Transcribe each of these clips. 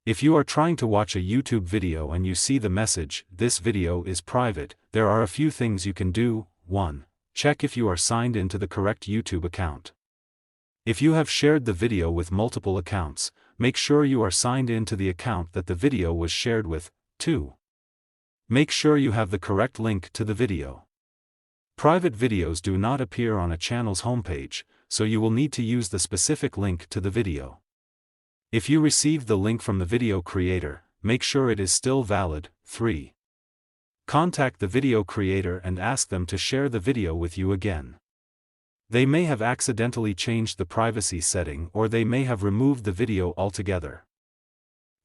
If you are trying to watch a YouTube video and you see the message, "This video is private," there are a few things you can do. 1. Check if you are signed into the correct YouTube account. If you have shared the video with multiple accounts, make sure you are signed in to the account that the video was shared with. 2. Make sure you have the correct link to the video. Private videos do not appear on a channel's homepage, so you will need to use the specific link to the video. If you received the link from the video creator, make sure it is still valid. 3. Contact the video creator and ask them to share the video with you again. They may have accidentally changed the privacy setting, or they may have removed the video altogether.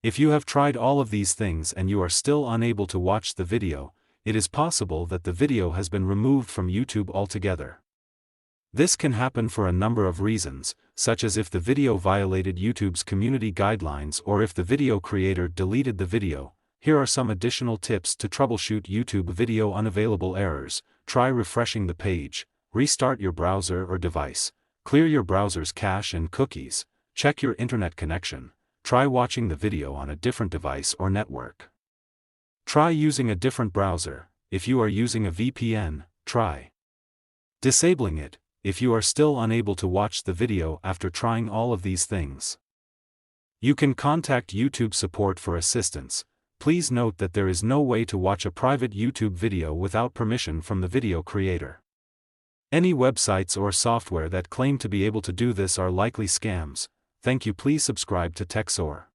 If you have tried all of these things and you are still unable to watch the video, it is possible that the video has been removed from YouTube altogether. This can happen for a number of reasons, such as if the video violated YouTube's community guidelines or if the video creator deleted the video. Here are some additional tips to troubleshoot YouTube video unavailable errors. Try refreshing the page, restart your browser or device, clear your browser's cache and cookies, check your internet connection, try watching the video on a different device or network. Try using a different browser. If you are using a VPN, try disabling it, if you are still unable to watch the video after trying all of these things. You can contact YouTube support for assistance. Please note that there is no way to watch a private YouTube video without permission from the video creator. Any websites or software that claim to be able to do this are likely scams. Thank you. Please subscribe to TechSoar.